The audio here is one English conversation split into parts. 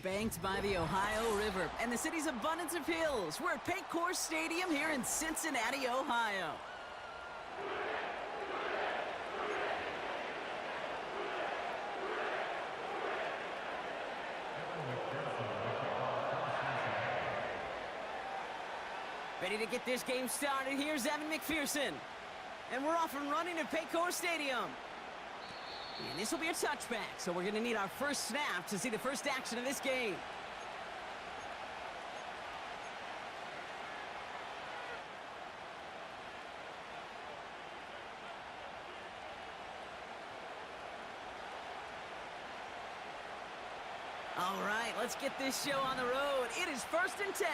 banked by the Ohio River and the city's abundance of hills. We're at Paycor Stadium here in Cincinnati, Ohio. Ready to get this game started. Here's Evan McPherson. And we're off and running at Paycor Stadium. And this will be a touchback, so we're going to need our first snap to see the first action of this game. All right, let's get this show on the road. It is 1st and 10.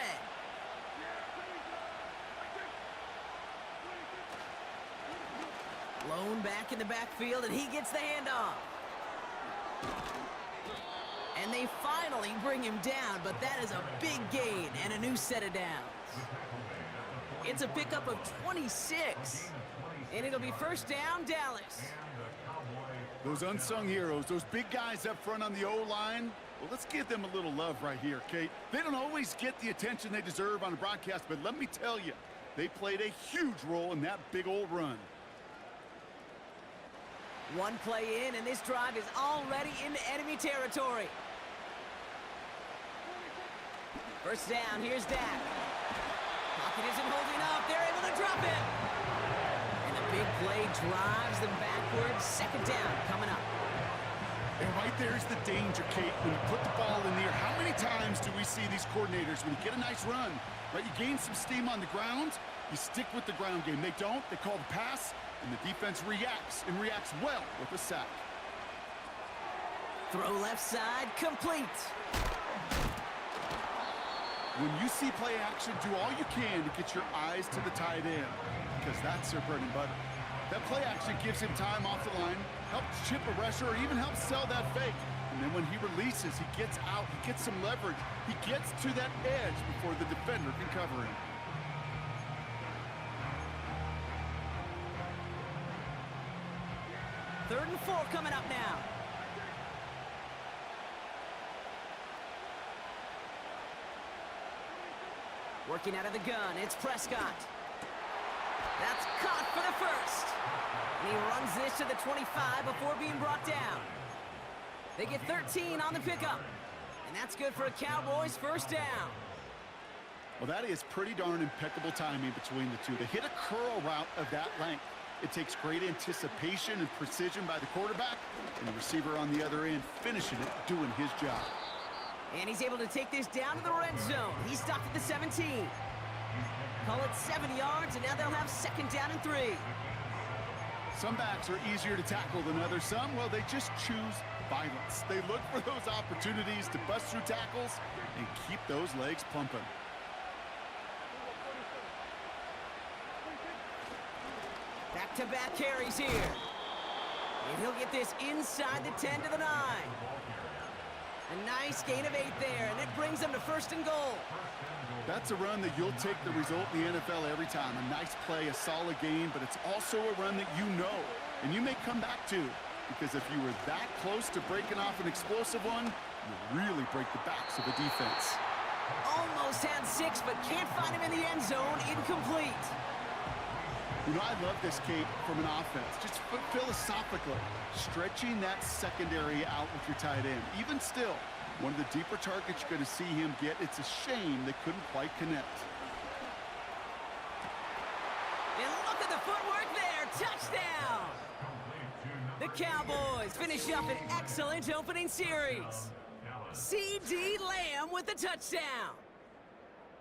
Lone back in the backfield, and he gets the handoff. And they finally bring him down, but that is a big gain and a new set of downs. It's a pickup of 26, and it'll be first down, Dallas. Those unsung heroes, those big guys up front on the O-line, well, let's give them a little love right here, Kate. They don't always get the attention they deserve on a broadcast, but let me tell you, they played a huge role in that big old run. One play in, and this drive is already into enemy territory. First down, here's Dak. Pocket isn't holding up. They're able to drop it. And the big play drives them backwards. Second down coming up. And right there's the danger, Kate, when you put the ball in the air. How many times do we see these coordinators, when you get a nice run, right, you gain some steam on the ground, you stick with the ground game. They don't. They call the pass, and the defense reacts, and reacts well with a sack. Throw left side, complete. When you see play action, do all you can to get your eyes to the tight end, because that's their bread and butter. That play action gives him time off the line, helps chip a rusher, or even helps sell that fake. And then when he releases, he gets out, he gets some leverage. He gets to that edge before the defender can cover him. Third and 4 coming up now. Working out of the gun, it's Prescott. That's caught for the first. And he runs this to the 25 before being brought down. They get 13 on the pickup. And that's good for a Cowboys first down. Well, that is pretty darn impeccable timing between the two. They hit a curl route of that length. It takes great anticipation and precision by the quarterback, and the receiver on the other end finishing it, doing his job. And he's able to take this down to the red zone. He's stopped at the 17. Call it 7 yards, and now they'll have second down and 3. Some backs are easier to tackle than others. Some, well, they just choose violence. They look for those opportunities to bust through tackles and keep those legs pumping. Back-to-back carries here. And he'll get this inside the 10 to the 9. A nice gain of 8 there, and it brings them to 1st and goal. That's a run that you'll take the result in the NFL every time. A nice play, a solid gain, but it's also a run that you know, and you may come back to, because if you were that close to breaking off an explosive one, you really break the backs of the defense. Almost had 6, but can't find him in the end zone. Incomplete. You know, I love this, Kate, from an offense. Just philosophically, stretching that secondary out with your tight end. Even still, one of the deeper targets you're going to see him get. It's a shame they couldn't quite connect. And look at the footwork there. Touchdown! The Cowboys finish up an excellent opening series. C.D. Lamb with the touchdown.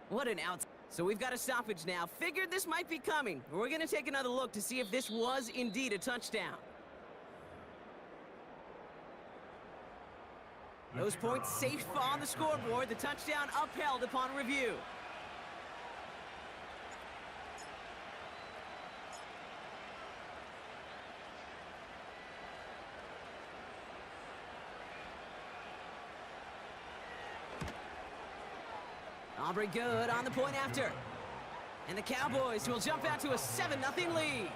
What an out. So we've got a stoppage now. Figured this might be coming. We're going to take another look to see if this was indeed a touchdown. Those points safe on the scoreboard. The touchdown upheld upon review. Aubrey good on the point after. And the Cowboys will jump out to a 7-0 lead.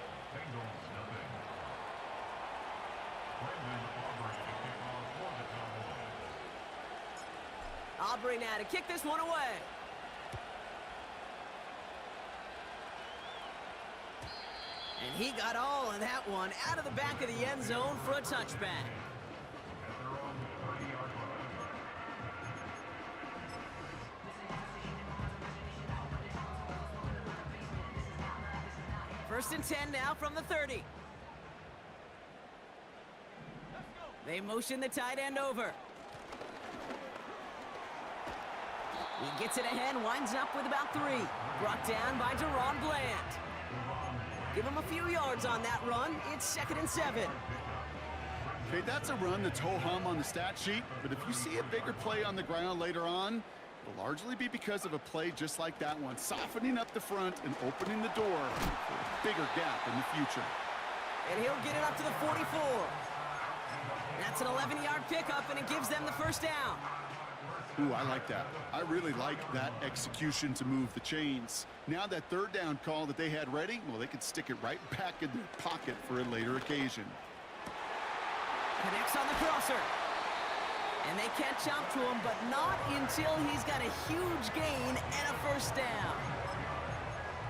Aubrey now to kick this one away. And he got all of that one out of the back of the end zone for a touchback. First and 10 now from the 30. They motion the tight end over. He gets it ahead, winds up with about 3. Brought down by Deron Bland. Give him a few yards on that run. It's 2nd and 7. Okay, that's a run that's ho-hum on the stat sheet, but if you see a bigger play on the ground later on, it'll largely be because of a play just like that one, softening up the front and opening the door for a bigger gap in the future. And he'll get it up to the 44. That's an 11-yard pickup, and it gives them the first down. Ooh, I like that. I really like that execution to move the chains. Now that third down call that they had ready, well, they could stick it right back in their pocket for a later occasion. Connects on the crosser. And they catch up to him, but not until he's got a huge gain and a first down.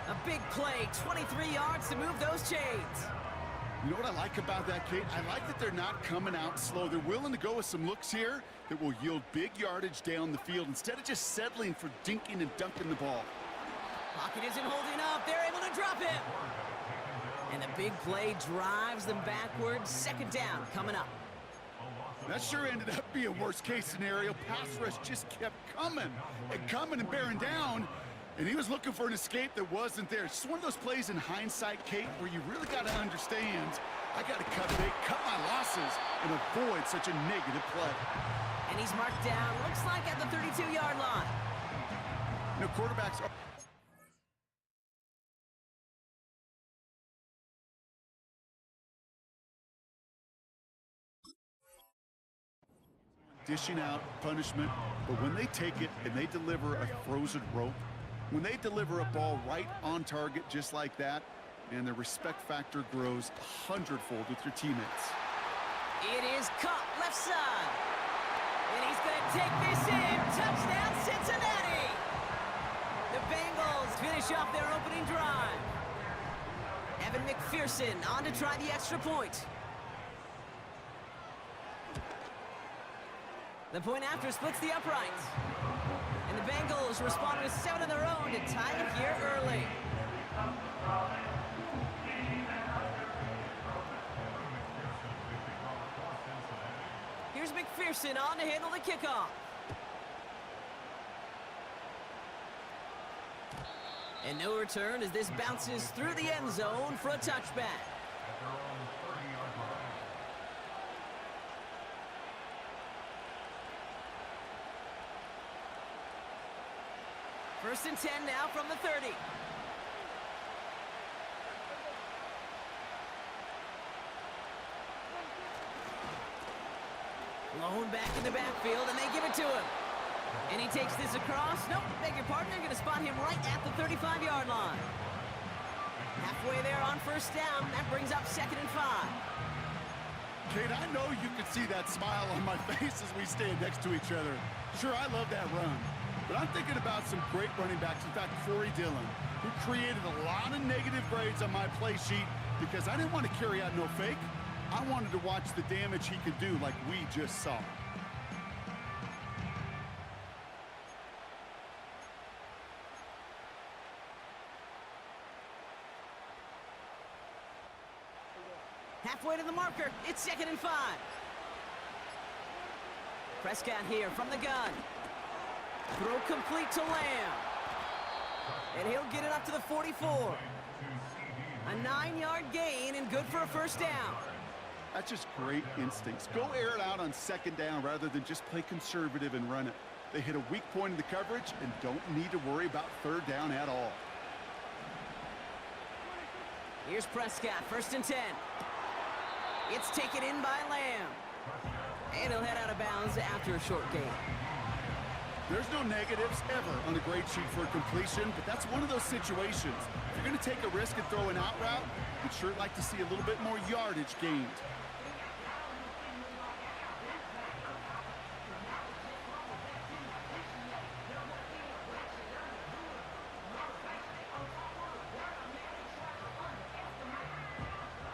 A big play, 23 yards to move those chains. You know what I like about that, Kate? I like that they're not coming out slow. They're willing to go with some looks here that will yield big yardage down the field instead of just settling for dinking and dunking the ball. Pocket isn't holding up. They're able to drop him. And the big play drives them backwards. 2nd down coming up. That sure ended up being worst-case scenario. Pass rush just kept coming and bearing down. And he was looking for an escape that wasn't there. It's just one of those plays in hindsight, Kate, where you really got to understand, I got to cut my losses, and avoid such a negative play. And he's marked down, looks like at the 32-yard line. You know, quarterbacks are... dishing out punishment, but when they take it and they deliver a frozen rope, when they deliver a ball right on target just like that, and the respect factor grows 100-fold with your teammates. It is caught left side. And he's going to take this in. Touchdown, Cincinnati! The Bengals finish off their opening drive. Evan McPherson on to try the extra point. The point after splits the uprights. And the Bengals respond with 7 of their own to tie it here early. Here's McPherson on to handle the kickoff. And no return as this bounces through the end zone for a touchback. First and 10 now from the 30. Blown back in the backfield, and they give it to him. And he takes this across. Nope, beg your pardon. They're going to spot him right at the 35-yard line. Halfway there on first down. That brings up 2nd and 5. Kate, I know you can see that smile on my face as we stand next to each other. Sure, I love that run. But I'm thinking about some great running backs. In fact, Corey Dillon, who created a lot of negative grades on my play sheet because I didn't want to carry out no fake. I wanted to watch the damage he could do like we just saw. Halfway to the marker. It's 2nd and 5. Prescott here from the gun. Throw complete to Lamb. And he'll get it up to the 44. A 9-yard gain and good for a first down. That's just great instincts. Go air it out on 2nd down rather than just play conservative and run it. They hit a weak point in the coverage and don't need to worry about 3rd down at all. Here's Prescott, 1st and 10. It's taken in by Lamb. And he'll head out of bounds after a short gain. There's no negatives ever on a grade sheet for a completion, but that's one of those situations. If you're going to take a risk and throw an out route, you'd sure like to see a little bit more yardage gained.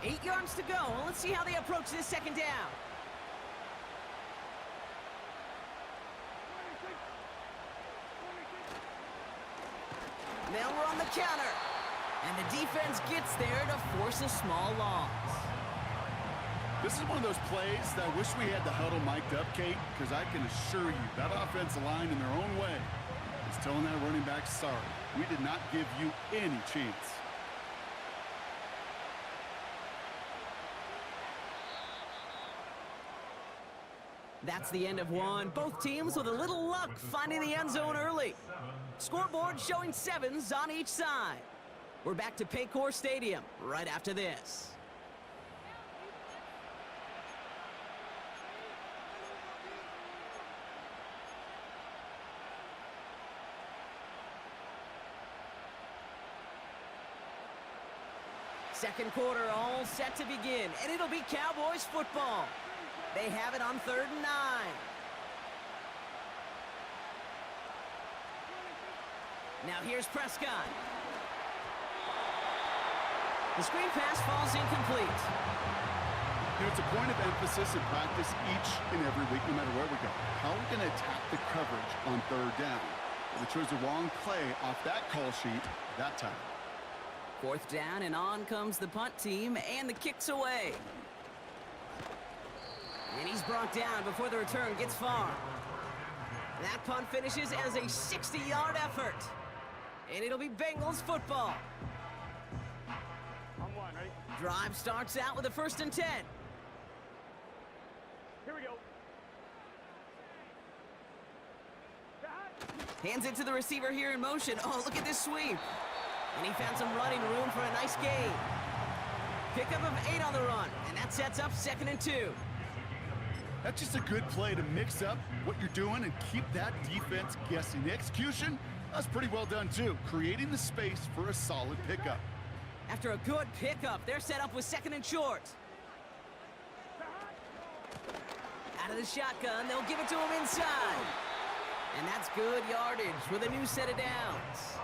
8 yards to go. Let's see how they approach this second down. Now we're on the counter. And the defense gets there to force a small loss. This is one of those plays that I wish we had the huddle mic'd up, Kate, because I can assure you that offensive line in their own way is telling that running back, sorry, we did not give you any chance. That's the end of one. Both teams with a little luck finding the end zone early. Scoreboard showing 7s on each side. We're back to Paycor Stadium right after this. Second quarter all set to begin, and it'll be Cowboys football. They have it on 3rd and 9. Now here's Prescott. The screen pass falls incomplete. You know, it's a point of emphasis in practice each and every week, no matter where we go. How are we going to attack the coverage on 3rd down? We chose the wrong play off that call sheet that time. 4th down, and on comes the punt team, and the kick's away. And he's brought down before the return gets far. That punt finishes as a 60-yard effort. And it'll be Bengals football. On one, ready? Drive starts out with a 1st and 10. Here we go. Hands it to the receiver here in motion. Oh, look at this sweep. And he found some running room for a nice gain. Pickup of 8 on the run, and that sets up 2nd and 2. That's just a good play to mix up what you're doing and keep that defense guessing. The execution, that's pretty well done too, creating the space for a solid pickup. After a good pickup, they're set up with 2nd and short. Out of the shotgun, they'll give it to him inside. And that's good yardage with a new set of downs.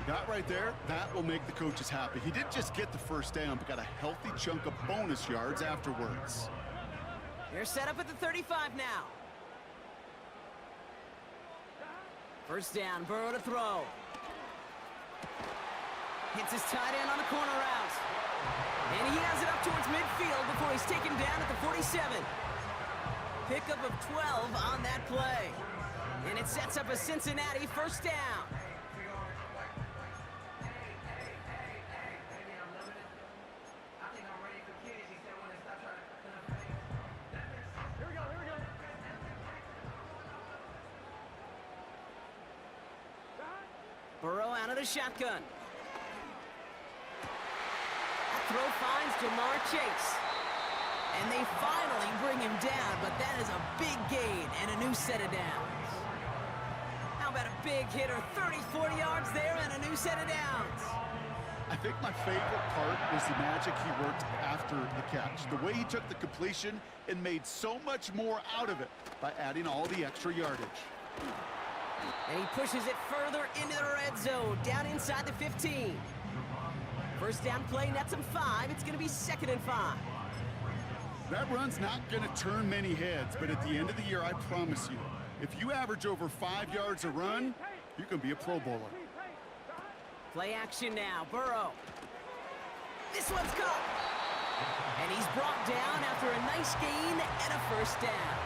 That right there, that will make the coaches happy. He didn't just get the 1st down, but got a healthy chunk of bonus yards afterwards. They're set up at the 35 now. 1st down, Burrow to throw. Hits his tight end on the corner route. And he has it up towards midfield before he's taken down at the 47. Pickup of 12 on that play. And it sets up a Cincinnati 1st down. Burrow out of the shotgun. That throw finds Jamar Chase. And they finally bring him down, but that is a big gain and a new set of downs. How about a big hitter, 30, 40 yards there and a new set of downs. I think my favorite part was the magic he worked after the catch. The way he took the completion and made so much more out of it by adding all the extra yardage. And he pushes it further into the red zone, down inside the 15. 1st down play nets him 5. It's going to be 2nd and 5. That run's not going to turn many heads, but at the end of the year, I promise you, if you average over 5 yards a run, you can be a Pro Bowler. Play action now, Burrow. This one's caught. And he's brought down after a nice gain and a 1st down.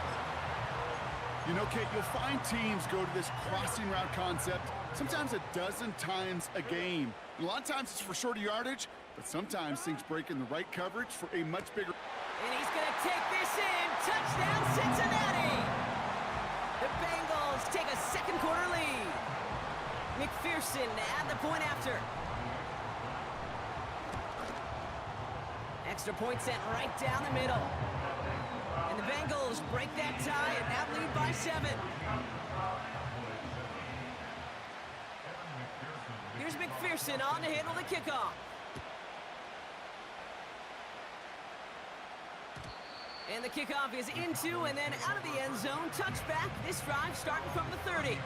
You know, Kate, you'll find teams go to this crossing route concept sometimes a dozen times a game. And a lot of times it's for shorter yardage, but sometimes things break in the right coverage for a much bigger... And he's going to take this in. Touchdown, Cincinnati! The Bengals take a 2nd quarter lead. McPherson at the point after. Extra point sent right down the middle. And the Bengals break that tie and now lead by 7. Here's McPherson on to handle the kickoff. And the kickoff is into and then out of the end zone. Touchback. This drive starting from the 30.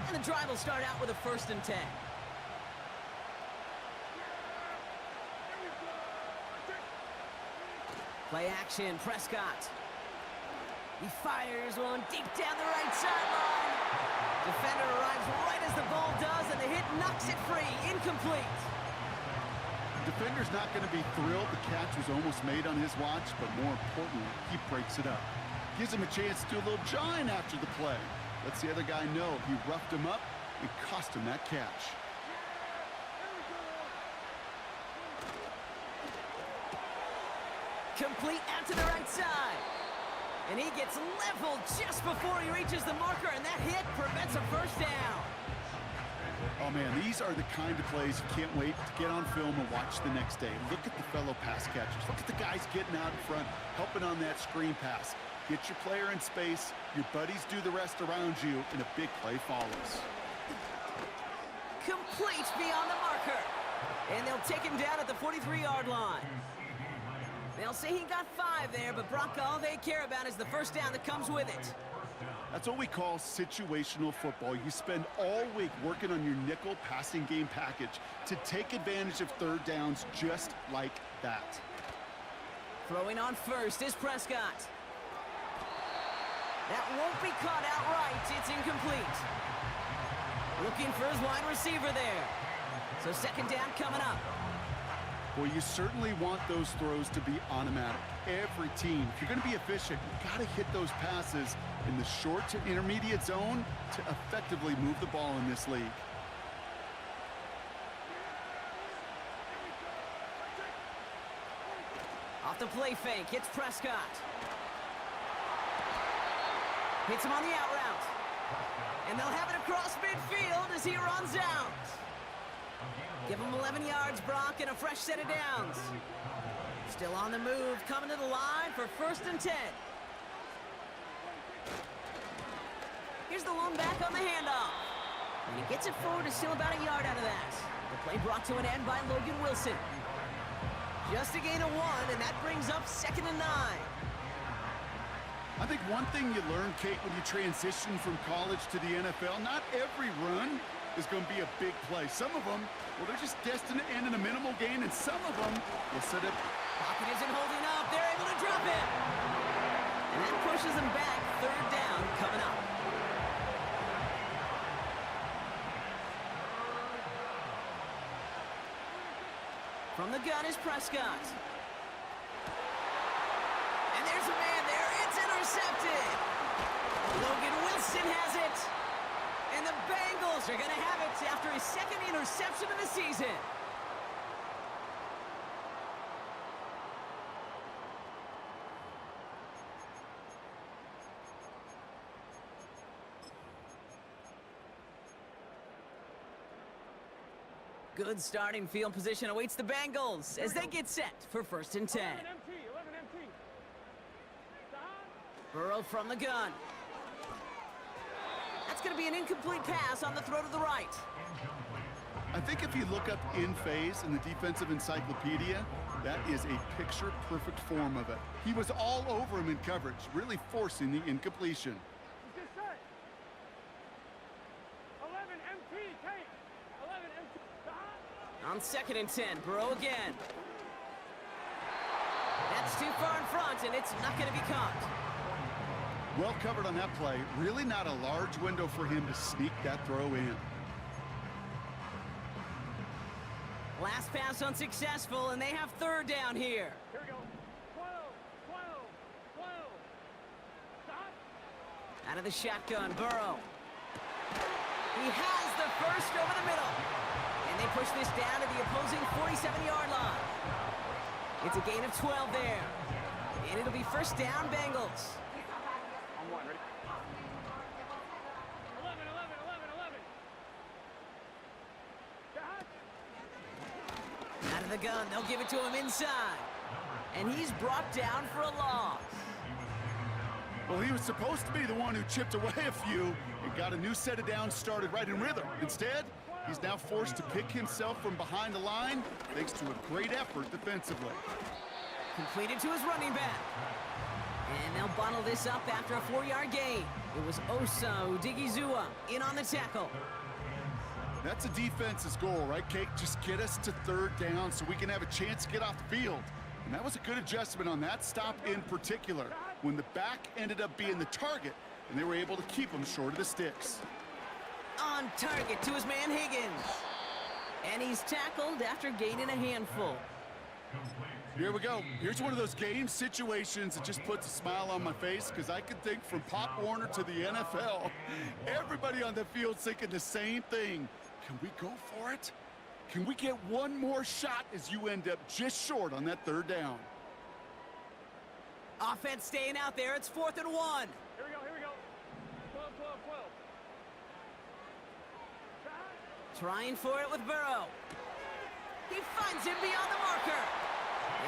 And the drive will start out with a 1st and 10. Play action, Prescott. He fires one deep down the right sideline. Defender arrives right as the ball does, and the hit knocks it free. Incomplete. The defender's not going to be thrilled the catch was almost made on his watch, but more importantly, he breaks it up. Gives him a chance to do a little jawing after the play. Lets the other guy know he roughed him up and cost him that catch. Complete out to the right side. And he gets leveled just before he reaches the marker, and that hit prevents a 1st down. Oh, man, these are the kind of plays you can't wait to get on film and watch the next day. Look at the fellow pass catchers. Look at the guys getting out in front, helping on that screen pass. Get your player in space, your buddies do the rest around you, and a big play follows. Complete beyond the marker. And they'll take him down at the 43-yard line. They'll say he got 5 there, but Brock, all they care about is the 1st down that comes with it. That's what we call situational football. You spend all week working on your nickel passing game package to take advantage of 3rd downs just like that. Throwing on 1st is Prescott. That won't be caught outright. It's incomplete. Looking for his wide receiver there. So 2nd down coming up. Well, you certainly want those throws to be automatic. Every team, if you're going to be efficient, you've got to hit those passes in the short to intermediate zone to effectively move the ball in this league. Off the play fake, it's Prescott. Hits him on the out route. And they'll have it across midfield as he runs out. Give him 11 yards, Brock, and a fresh set of downs. Still on the move, coming to the line for 1st and 10. Here's the lone back on the handoff. And he gets it forward to still about a yard out of that. The play brought to an end by Logan Wilson. Just a gain of 1, and that brings up 2nd and 9. I think one thing you learn, Kate, when you transition from college to the NFL, not every run is going to be a big play. Some of them, well, they're just destined to end in a minimal gain, and some of them will set up. Pocket isn't holding up. They're able to drop it. And that pushes them back. 3rd down coming up. From the gun is Prescott. And there's a man there. It's intercepted. Logan Wilson has it. And the Bengals are going to have it after his 2nd interception of the season. Good starting field position awaits the Bengals as they get set for 1st and 10. 11 MT. Burrow from the gun. That's going to be an incomplete pass on the throw to the right. I think if you look up in phase in the defensive encyclopedia, that is a picture-perfect form of it. He was all over him in coverage, really forcing the incompletion. Get set. 11 MT, Kate. 11 MT. On 2nd and 10, Burrow again. That's too far in front, and it's not going to be caught. Well covered on that play. Really not a large window for him to sneak that throw in. Last pass unsuccessful, and they have 3rd down here. Here we go. 12. Stop. Out of the shotgun, Burrow. He has the 1st over the middle. And they push this down to the opposing 47-yard line. It's a gain of 12 there. And it'll be 1st down, Bengals. On 1, ready? 11. Got. Out of the gun, they'll give it to him inside. And he's brought down for a loss. Well, he was supposed to be the one who chipped away a few and got a new set of downs started right in rhythm. Instead, he's now forced to pick himself from behind the line thanks to a great effort defensively. Completed to his running back. And they'll bottle this up after a 4-yard gain. It was Osa Odigizua in on the tackle. That's a defense's goal, right, Kate? Just get us to third down so we can have a chance to get off the field. And that was a good adjustment on that stop in particular, when the back ended up being the target, and they were able to keep him short of the sticks. On target to his man Higgins. And he's tackled after gaining a handful. Here we go. Here's one of those game situations that just puts a smile on my face, because I can think from Pop Warner to the NFL, everybody on the field's thinking the same thing. Can we go for it? Can we get one more shot as you end up just short on that third down? Offense staying out there. It's 4th and 1. Here we go, here we go. 12, 12, 12. Trying for it with Burrow. He finds him beyond the marker.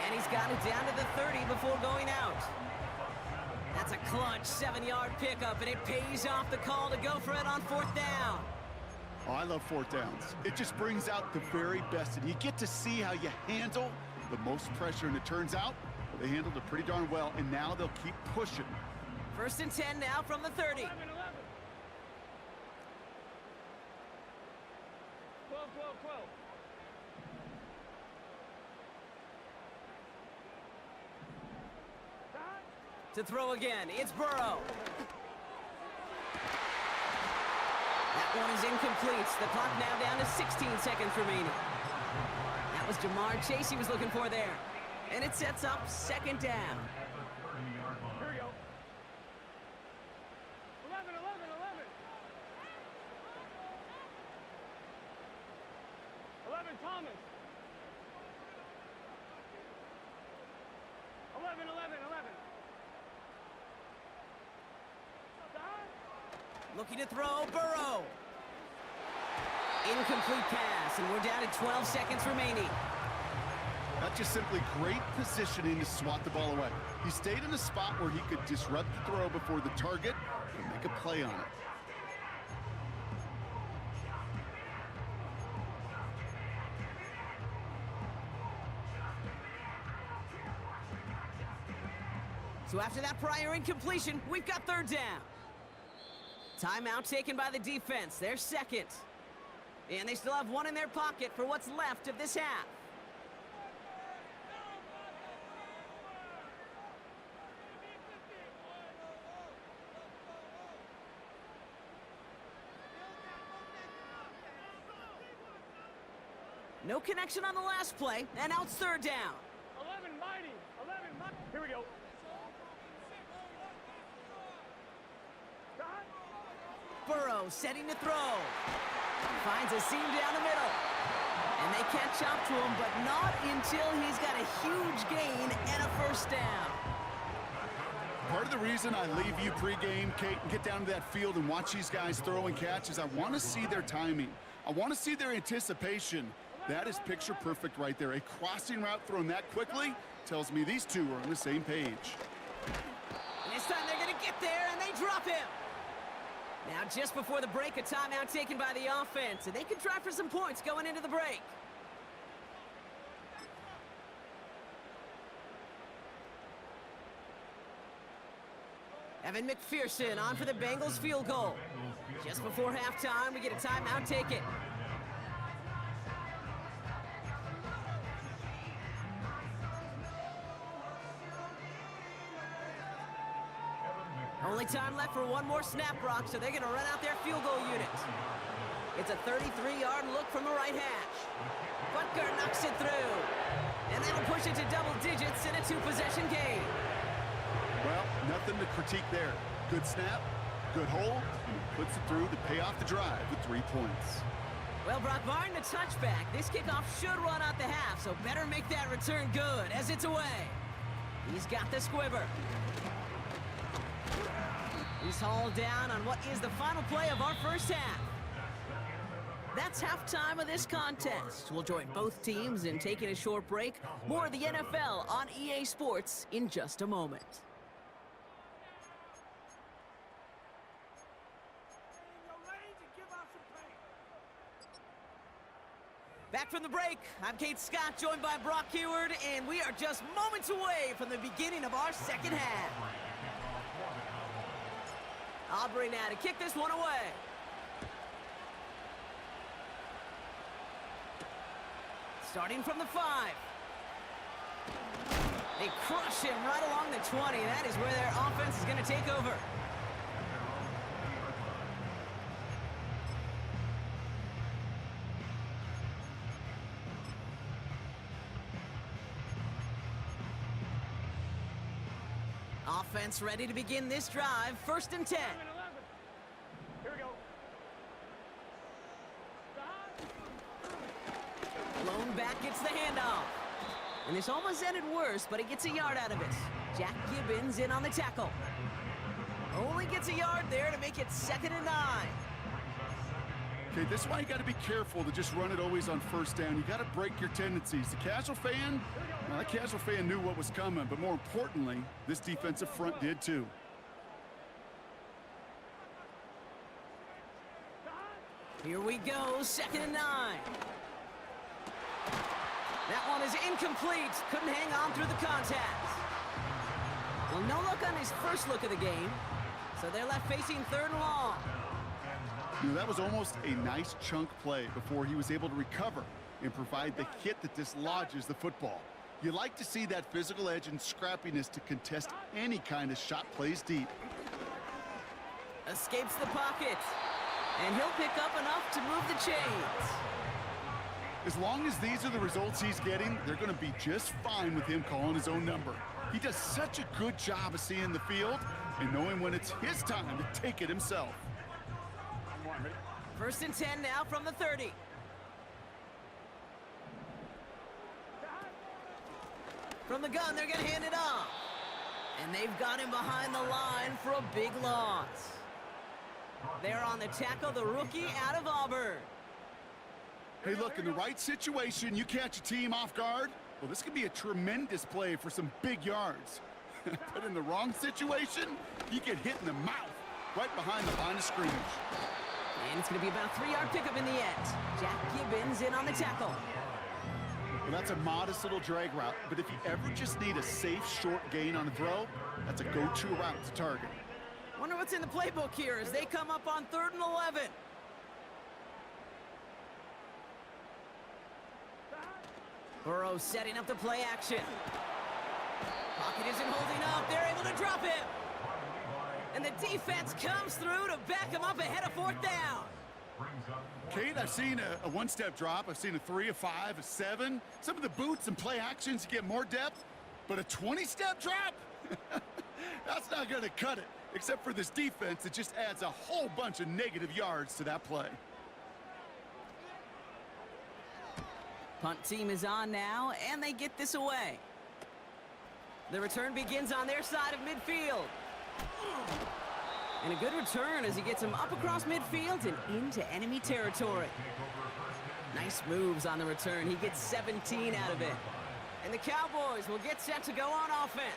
And he's got it down to the 30 before going out. That's a clutch 7-yard pickup, and it pays off the call to go for it on 4th down. Oh, I love 4th downs. It just brings out the very best, and you get to see how you handle the most pressure, and it turns out they handled it pretty darn well, and now they'll keep pushing. 1st and 10 now from the 30. 11, 11. 12, 12, 12. To throw again, it's Burrow. That one is incomplete. The clock now down to 16 seconds remaining. That was Jamar Chase he was looking for there. And it sets up 2nd down. Here we go. 11, 11, 11. 11, Thomas. 11, 11, 11. Looking to throw, Burrow. Incomplete pass, and we're down to 12 seconds remaining. That's just simply great positioning to swat the ball away. He stayed in a spot where he could disrupt the throw before the target and make a play on it. So after that prior incompletion, we've got 3rd down. Timeout taken by the defense, their 2nd. And they still have one in their pocket for what's left of this half. No connection on the last play, and now it's 3rd down. 11, mighty. 11, mighty. Here we go. Burrow setting to throw. Finds a seam down the middle. And they catch up to him, but not until he's got a huge gain and a 1st down. Part of the reason I leave you pregame, Kate, and get down to that field and watch these guys throw and catch is I want to see their timing. I want to see their anticipation. That is picture perfect right there. A crossing route thrown that quickly tells me these two are on the same page. And this time they're going to get there, and they drop him. Now, just before the break, a timeout taken by the offense, and they can try for some points going into the break. Evan McPherson on for the Bengals field goal. Just before halftime, we get a timeout taken. Only time left for one more snap, Brock, so they're going to run out their field goal unit. It's a 33-yard look from the right hash. Butker knocks it through. And that'll push it to double digits in a 2-possession game. Well, nothing to critique there. Good snap, good hold, and puts it through to pay off the drive with 3 points. Well, Brock, barring the touchback, this kickoff should run out the half, so better make that return good as it's away. He's got the squibber. He's hauled down on what is the final play of our first half. That's halftime of this contest. We'll join both teams in taking a short break. More of the NFL on EA Sports in just a moment. Back from the break, I'm Kate Scott, joined by Brock Heward, and we are just moments away from the beginning of our second half. Aubrey now to kick this one away. Starting from the 5. They crush him right along the 20. That is where their offense is going to take over. Offense ready to begin this drive. 1st and 10. 11, 11. Here we go. Blown back gets the handoff. And this almost ended worse, but he gets a yard out of it. Jack Gibbons in on the tackle. Only gets a yard there to make it 2nd and 9. Okay, this is why you got to be careful to just run it always on 1st down. You got to break your tendencies. The casual fan, well, that casual fan knew what was coming, but more importantly, this defensive front did too. Here we go, 2nd and 9. That one is incomplete. Couldn't hang on through the contact. Well, no look on his first look of the game. So they're left facing 3rd and long. You know, that was almost a nice chunk play before he was able to recover and provide the hit that dislodges the football. You like to see that physical edge and scrappiness to contest any kind of shot plays deep. Escapes the pocket. And he'll pick up enough to move the chains. As long as these are the results he's getting, they're going to be just fine with him calling his own number. He does such a good job of seeing the field and knowing when it's his time to take it himself. 1st and 10 now from the 30. From the gun, they're going to hand it off. And they've got him behind the line for a big loss. They're on the tackle, the rookie out of Auburn. Hey, look, in the right situation, you catch a team off guard. Well, this could be a tremendous play for some big yards. But in the wrong situation, you get hit in the mouth right behind the line of scrimmage. And it's going to be about a 3-yard pickup in the end. Jack Gibbons in on the tackle. Well, that's a modest little drag route, but if you ever just need a safe, short gain on a throw, that's a go-to route to target. Wonder what's in the playbook here as they come up on 3rd and 11. Burrow setting up the play action. Pocket isn't holding up. They're able to drop him. And the defense comes through to back him up ahead of 4th down. Kate, I've seen a one-step drop. I've seen a 3, a 5, a 7. Some of the boots and play actions get more depth, but a 20-step drop? That's not going to cut it, except for this defense that just adds a whole bunch of negative yards to that play. Punt team is on now, and they get this away. The return begins on their side of midfield. And a good return as he gets him up across midfield and into enemy territory. Nice moves on the return. He gets 17 out of it. And the Cowboys will get set to go on offense.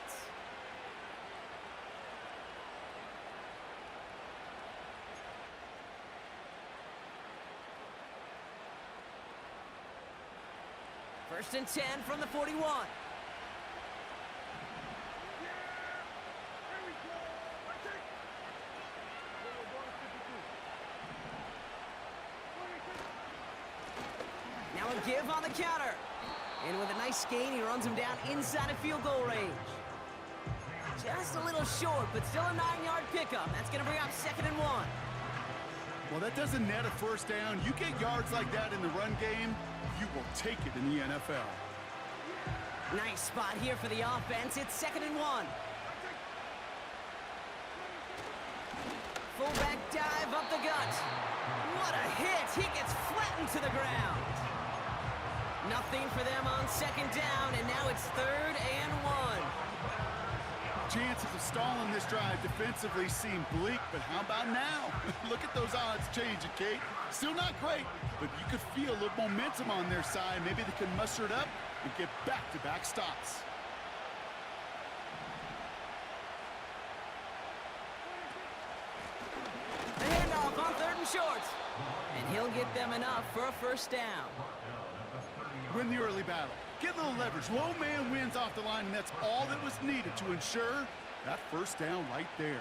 First and 10 from the 41. Now a give on the counter. And with a nice gain, he runs him down inside of field goal range. Just a little short, but still a 9-yard pickup. That's going to bring up 2nd and 1. Well, that doesn't net a 1st down. You get yards like that in the run game, you will take it in the NFL. Nice spot here for the offense. It's 2nd and 1. Fullback dive up the gut. What a hit. He gets flattened to the ground. Nothing for them on 2nd down, and now it's 3rd and 1. Chances of stalling this drive defensively seem bleak, but how about now? Look at those odds changing, Kate. Still not great, but you could feel a little momentum on their side. Maybe they can muster it up and get back-to-back stops. The handoff on 3rd and short. And he'll get them enough for a 1st down. Win the early battle. Get a little leverage. Low man wins off the line, and that's all that was needed to ensure that 1st down right there.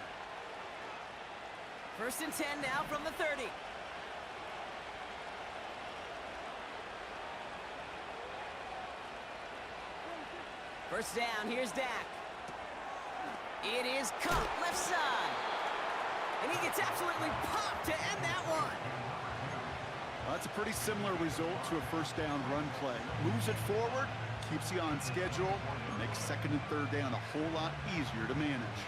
First and 10 now from the 30. First down, here's Dak. It is caught left side. And he gets absolutely popped to end that one. Well, that's a pretty similar result to a first down run play. Moves it forward, keeps you on schedule, and makes second and third down a whole lot easier to manage.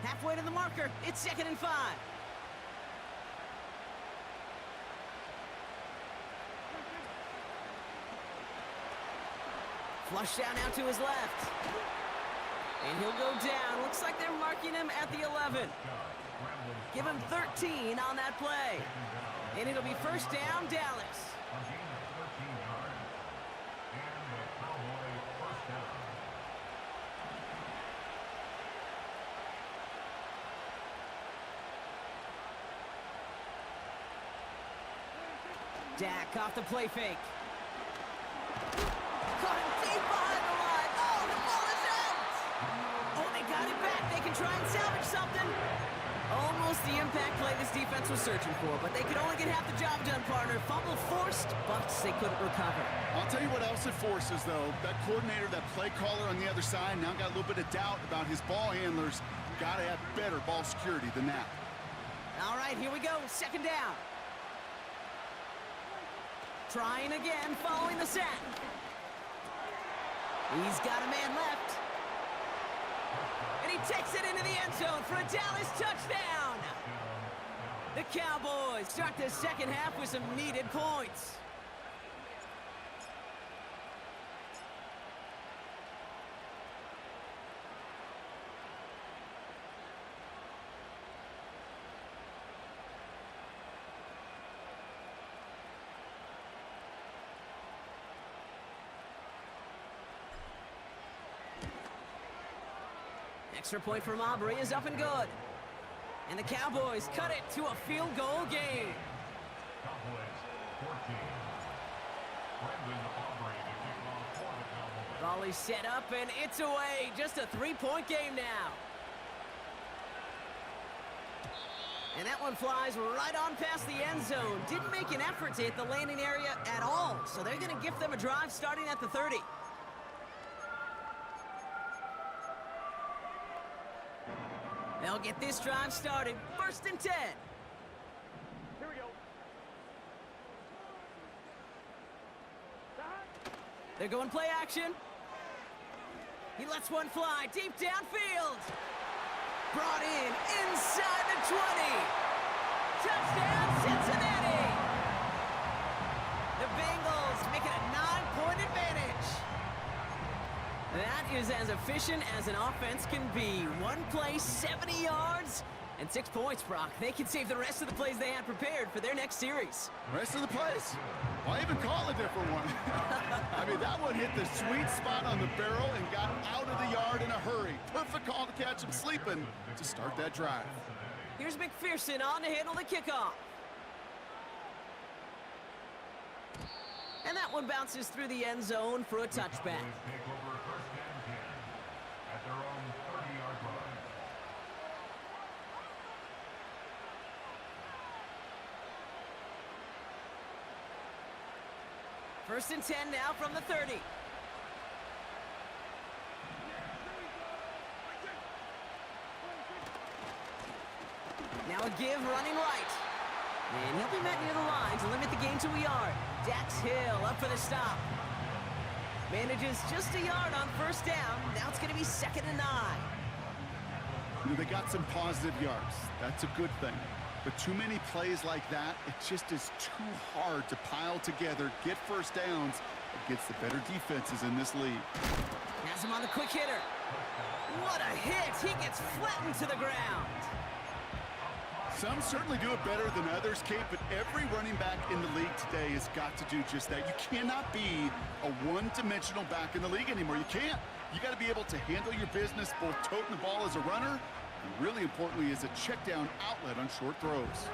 Halfway to the marker, it's second and 5. Flush down now to his left. And he'll go down. Looks like they're marking him at the 11. Give him 13 on that play. And it'll be first down, Dallas. Dak off the play fake. Caught him deep behind the line. Oh, the ball is out! Oh, they got it back. They can try and salvage something. Almost the impact play this defense was searching for, but they could only get half the job done, partner. Fumble forced, but they couldn't recover. I'll tell you what else it forces, though. That coordinator, that play caller on the other side, now got a little bit of doubt about his ball handlers. Got to have better ball security than that. All right, here we go. Second down. Trying again, following the sack. He's got a man left. And he takes it into the end zone for a Dallas touchdown. The Cowboys start the second half with some needed points. Extra point from Aubrey is up and good. And the Cowboys cut it to a field goal game. Volley set up and it's away. Just a 3-point game now. And that one flies right on past the end zone. Didn't make an effort to hit the landing area at all. So they're going to gift them a drive starting at the 30. They'll get this drive started. First and 10. Here we go. They're going play action. He lets one fly deep downfield. Brought in inside the 20. Touchdown, Cincinnati. The Bengals make it a 9-point advantage. That is as efficient as an offense can be. One play, 70 yards, and 6 points, Brock. They can save the rest of the plays they had prepared for their next series. Rest of the plays? Why even call a different one? I mean, that one hit the sweet spot on the barrel and got out of the yard in a hurry. Perfect call to catch him sleeping to start that drive. Here's McPherson on to handle the kickoff. And that one bounces through the end zone for a touchback. First and 10 now from the 30. Now a give running right. And he'll be met near the line to limit the game to a yard. Dax Hill up for the stop. Manages just a yard on first down. Now it's going to be second and 9. You know, they got some positive yards. That's a good thing. But too many plays like that, it just is too hard to pile together, get first downs against the better defenses in this league. Has him on the quick hitter. What a hit! He gets flattened to the ground. Some certainly do it better than others, Kate, but every running back in the league today has got to do just that. You cannot be a one-dimensional back in the league anymore. You can't. You got to be able to handle your business, both toting the ball as a runner And really importantly is a check down outlet on short throws.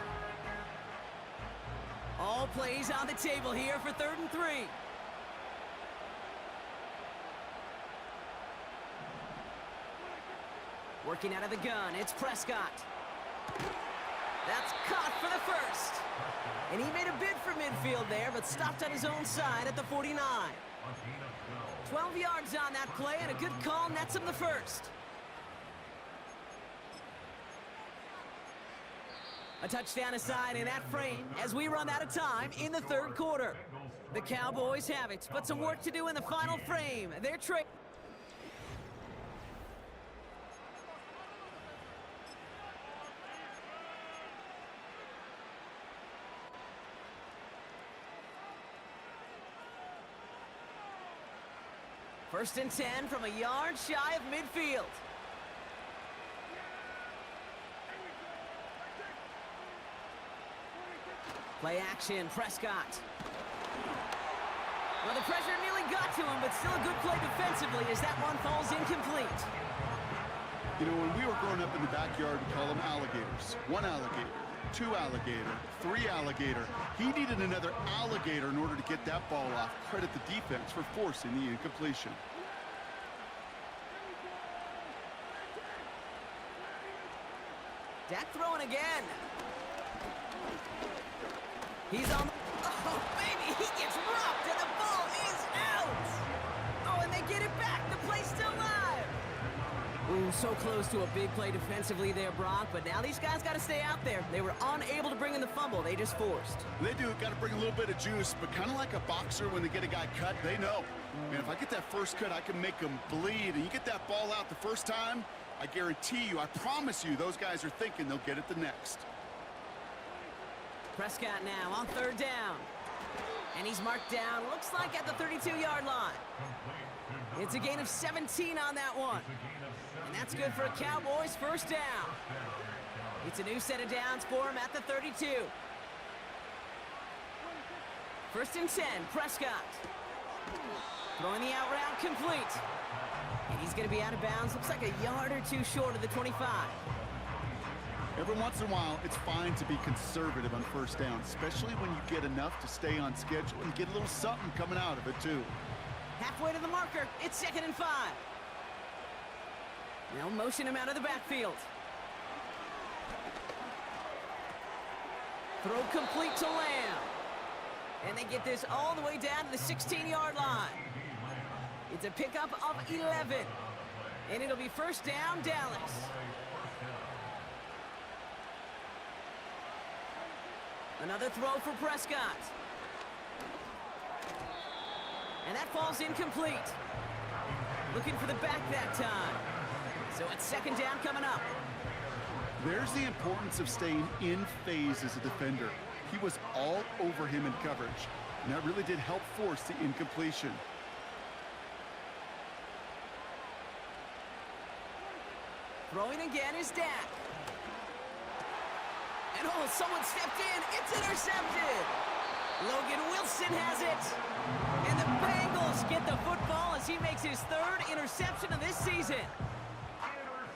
All plays on the table here for 3rd and 3. Working out of the gun, it's Prescott. That's caught for the first. And he made a bid for midfield there, but stopped on his own side at the 49. 12 yards on that play, and a good call nets him the first. A touchdown aside in that frame as we run out of time in the 3rd quarter. The Cowboys have it, but some work to do in the final frame. They're trailing. First and 10 from a yard shy of midfield. Play action, Prescott. Well, the pressure nearly got to him, but still a good play defensively as that one falls incomplete. You know, when we were growing up in the backyard, we call them alligators. 1 alligator, 2 alligator, 3 alligator. He needed another alligator in order to get that ball off. Credit the defense for forcing the incompletion. Dak throwing again. He's on. Oh, baby, he gets rocked and the ball is out. Oh, and they get it back. The play's still live. Ooh, so close to a big play defensively there, Brock, but now these guys got to stay out there. They were unable to bring in the fumble. They just forced. They do. Got to bring a little bit of juice, but kind of like a boxer when they get a guy cut, they know. Man, if I get that first cut, I can make them bleed. And you get that ball out the first time, I guarantee you, I promise you, those guys are thinking they'll get it the next. Prescott now on 3rd down. And he's marked down, looks like at the 32-yard line. It's a gain of 17 on that one. And that's good for a Cowboys first down. It's a new set of downs for him at the 32. First and 10, Prescott. Throwing the out route complete. And he's going to be out of bounds. Looks like a yard or 2 short of the 25. Every once in a while, it's fine to be conservative on first down, especially when you get enough to stay on schedule and get a little something coming out of it, too. Halfway to the marker, it's 2nd and 5. Now motion him out of the backfield. Throw complete to Lamb. And they get this all the way down to the 16-yard line. It's a pickup of 11. And it'll be first down, Dallas. Another throw for Prescott. And that falls incomplete. Looking for the back that time. So it's 2nd down coming up. There's the importance of staying in phase as a defender. He was all over him in coverage, and that really did help force the incompletion. Throwing again is Dak. And oh, someone stepped in. It's intercepted. Logan Wilson has it. And the Bengals get the football as he makes his 3rd interception of this season.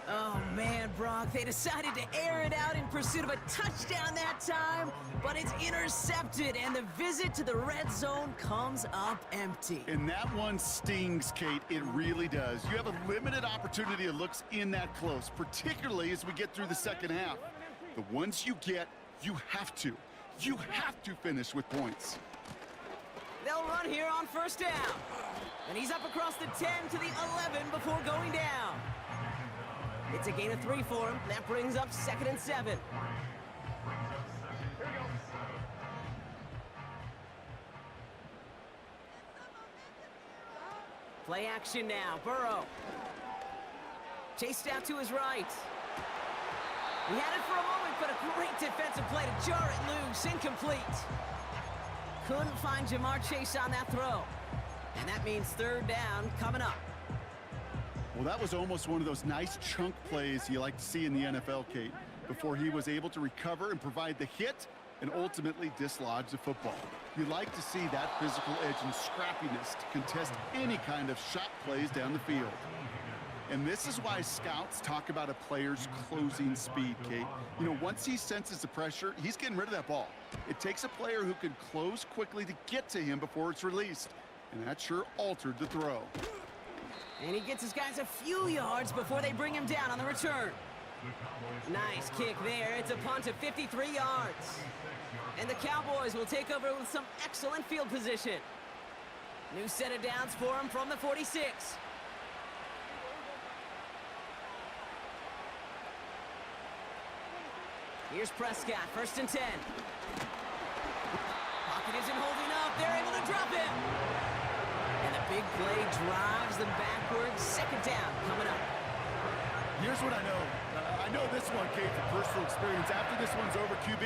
Oh, man, Brock, they decided to air it out in pursuit of a touchdown that time, but it's intercepted, and the visit to the red zone comes up empty. And that one stings, Kate. It really does. You have a limited opportunity that looks in that close, particularly as we get through the second half. The ones you get, you have to finish with points. They'll run here on first down. And he's up across the 10 to the 11 before going down. It's a gain of 3 for him. That brings up 2nd and 7. Play action now. Burrow. Chased out to his right. He had it for a moment, but a great defensive play to jar it loose. Incomplete. Couldn't find Jamar Chase on that throw. And that means 3rd down coming up. Well, that was almost one of those nice chunk plays you like to see in the NFL, Kate, before he was able to recover and provide the hit and ultimately dislodge the football. You like to see that physical edge and scrappiness to contest any kind of shot plays down the field. And this is why scouts talk about a player's closing speed, Kate. You know, once he senses the pressure, he's getting rid of that ball. It takes a player who can close quickly to get to him before it's released. And that sure altered the throw. And he gets his guys a few yards before they bring him down on the return. Nice kick there. It's a punt of 53 yards. And the Cowboys will take over with some excellent field position. New set of downs for him from the 46. Here's Prescott, 1st and 10. Pocket isn't holding up. They're able to drop him. And a big play drives them backwards. 2nd down coming up. Here's what I know. I know this one, Kate, from personal experience. After this one's over, QB,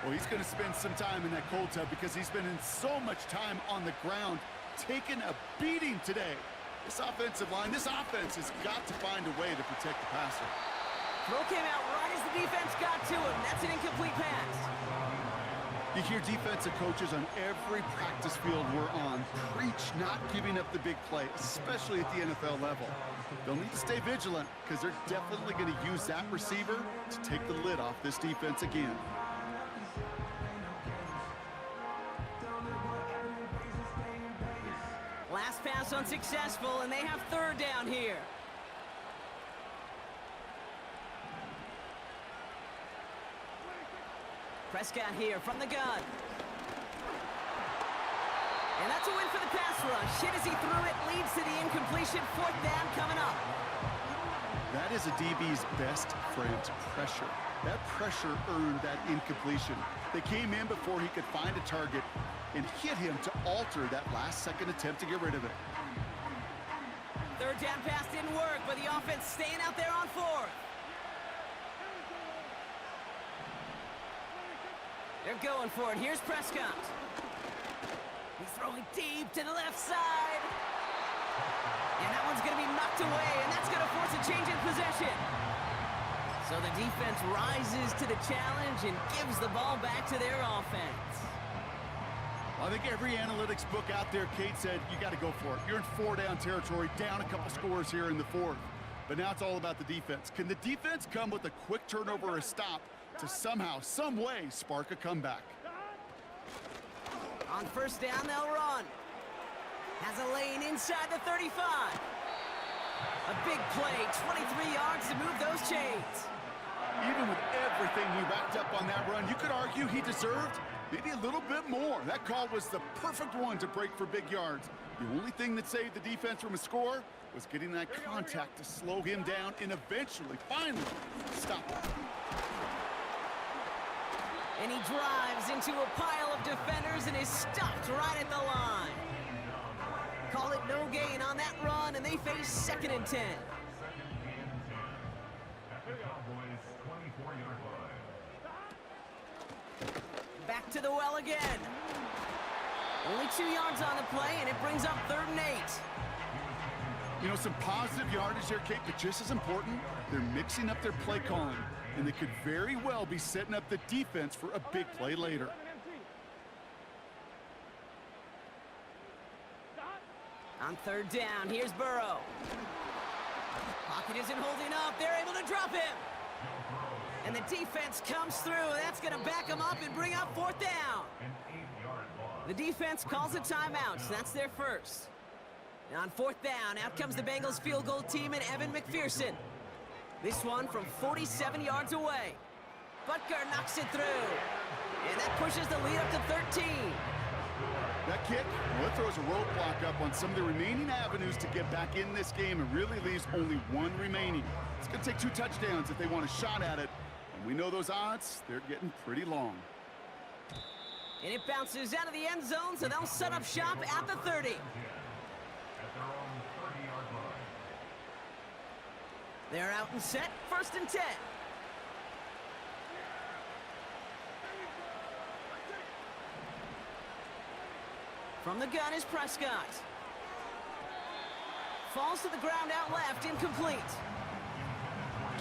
well, he's going to spend some time in that cold tub because he's spending so much time on the ground, taking a beating today. This offensive line, this offense has got to find a way to protect the passer. Throw came out right as the defense got to him. That's an incomplete pass. You hear defensive coaches on every practice field we're on preach not giving up the big play, especially at the NFL level. They'll need to stay vigilant because they're definitely going to use that receiver to take the lid off this defense again. Last pass unsuccessful, and they have 3rd down here. Prescott here from the gun. And that's a win for the pass rush. Hit as he threw it, leads to the incompletion. 4th down coming up. That is a DB's best friend, pressure. That pressure earned that incompletion. They came in before he could find a target and hit him to alter that last-second attempt to get rid of it. 3rd down pass didn't work, but the offense staying out there on 4th. They're going for it. Here's Prescott. He's throwing deep to the left side. And that one's going to be knocked away, and that's going to force a change in possession. So the defense rises to the challenge and gives the ball back to their offense. I think every analytics book out there, Kate, said you got to go for it. You're in 4-down territory, down a couple scores here in the 4th. But now it's all about the defense. Can the defense come with a quick turnover or a stop to somehow, some way, spark a comeback? On 1st down, they'll run. Has a lane inside the 35. A big play, 23 yards to move those chains. Even with everything he racked up on that run, you could argue he deserved maybe a little bit more. That call was the perfect one to break for big yards. The only thing that saved the defense from a score was getting that contact to slow him down and eventually, finally, stop him. And he drives into a pile of defenders and is stopped right at the line. Call it no gain on that run, and they face 2nd and 10. Back to the well again. Only 2 yards on the play, and it brings up 3rd and 8. You know, some positive yardage there, Kate, but just as important, they're mixing up their play calling, and they could very well be setting up the defense for a big play later. On 3rd down, here's Burrow. Pocket isn't holding up. They're able to drop him. And the defense comes through. That's going to back him up and bring up 4th down. The defense calls a timeout, so that's their first. And on 4th down, out comes the Bengals field goal team and Evan McPherson. This one from 47 yards away. Butker knocks it through. And that pushes the lead up to 13. That kick, well, it throws a roadblock up on some of the remaining avenues to get back in this game and really leaves only 1 remaining. It's going to take 2 touchdowns if they want a shot at it. And we know those odds, they're getting pretty long. And it bounces out of the end zone, so they'll set up shop at the 30. They're out and set, 1st and 10. From the gun is Prescott. Falls to the ground out left, incomplete.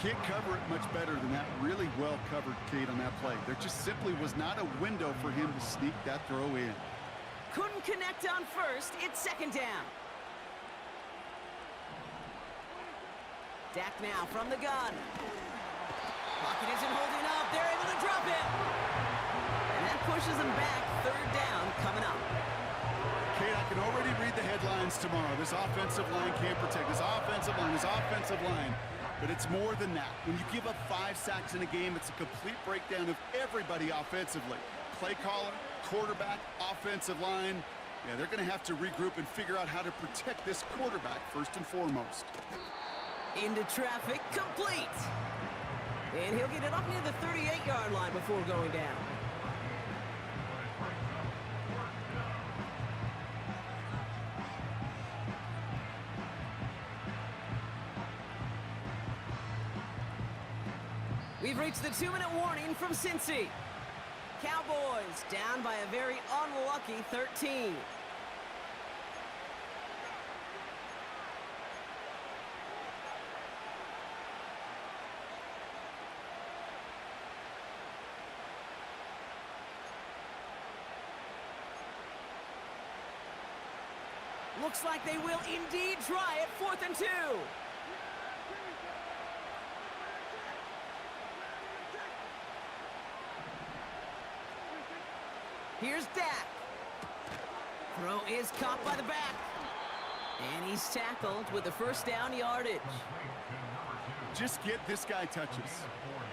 Can't cover it much better than that. Really well covered, Kate, on that play. There just simply was not a window for him to sneak that throw in. Couldn't connect on 1st. It's 2nd down. Dak now from the gun. Pocket isn't holding up. They're able to drop it. And that pushes them back. Third down coming up. Kate, I can already read the headlines tomorrow. This offensive line can't protect. This offensive line. But it's more than that. When you give up 5 sacks in a game, it's a complete breakdown of everybody offensively. Play caller, quarterback, offensive line. Yeah, they're going to have to regroup and figure out how to protect this quarterback first and foremost. Into traffic, complete. And he'll get it up near the 38-yard line before going down. We've reached the 2-minute warning from Cincy. Cowboys down by a very unlucky 13. Looks like they will indeed try it. 4th and 2. Here's Dak. Throw is caught by the back. And he's tackled with the first down yardage. Just get this guy touches.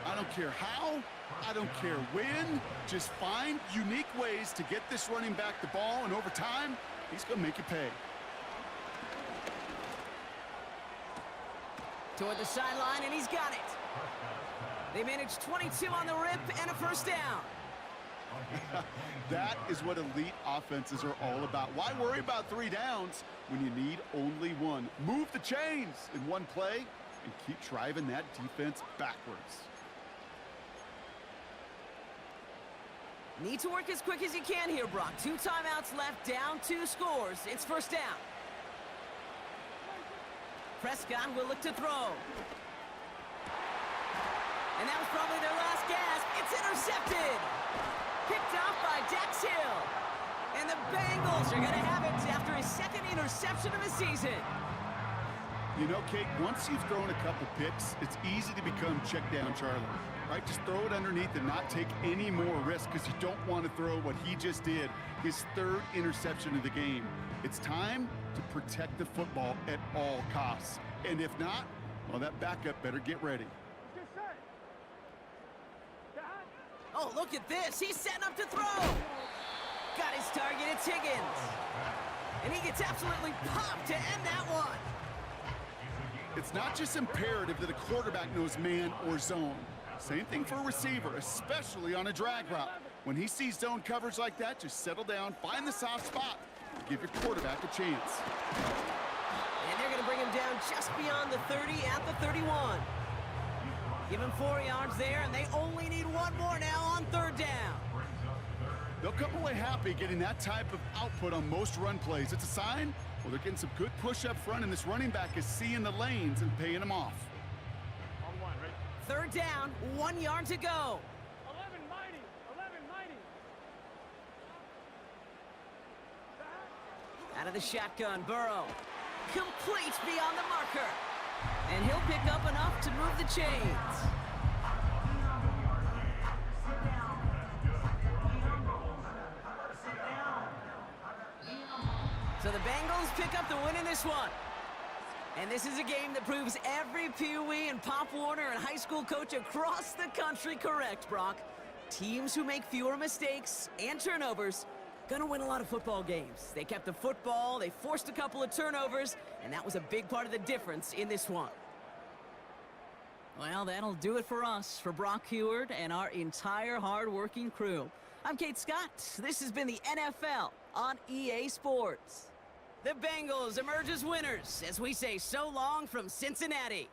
I don't care how, I don't care when. Just find unique ways to get this running back the ball, and over time, he's going to make you pay. Toward the sideline, and he's got it. They managed 22 on the rip and a first down. That is what elite offenses are all about. Why worry about 3 downs when you need only 1? Move the chains in one play and keep driving that defense backwards. Need to work as quick as you can here, Brock. 2 timeouts left, down 2 scores. It's first down. Prescott will look to throw. And that was probably their last gasp. It's intercepted. Picked off by Dax Hill. And the Bengals are going to have it after his 2nd interception of the season. You know, Kate, once you've thrown a couple picks, it's easy to become check down Charlie, right? Just throw it underneath and not take any more risk because you don't want to throw what he just did, his 3rd interception of the game. It's time to protect the football at all costs. And if not, well, that backup better get ready. Oh, look at this. He's setting up to throw. Got his target. It's Higgins. And he gets absolutely popped to end that one. It's not just imperative that a quarterback knows man or zone. Same thing for a receiver, especially on a drag route. When he sees zone coverage like that, just settle down, find the soft spot, and give your quarterback a chance. And they're going to bring him down just beyond the 30 at the 31. Give him 4 yards there, and they only need 1 more now on 3rd down. They'll come away happy getting that type of output on most run plays. It's a sign, well, they're getting some good push up front, and this running back is seeing the lanes and paying them off. 3rd down, 1 yard to go. 11 mighty. Out of the shotgun, Burrow. Complete beyond the marker. And he'll pick up enough to move the chains. So the Bengals pick up the win in this one. And this is a game that proves every Pee Wee and Pop Warner and high school coach across the country correct, Brock. Teams who make fewer mistakes and turnovers gonna win a lot of football games. They kept the football, they forced a couple of turnovers, and that was a big part of the difference in this one. Well, that'll do it for us, for Brock Heward and our entire hard-working crew. I'm Kate Scott. This has been the NFL on EA Sports. The Bengals emerge as winners as we say so long from Cincinnati.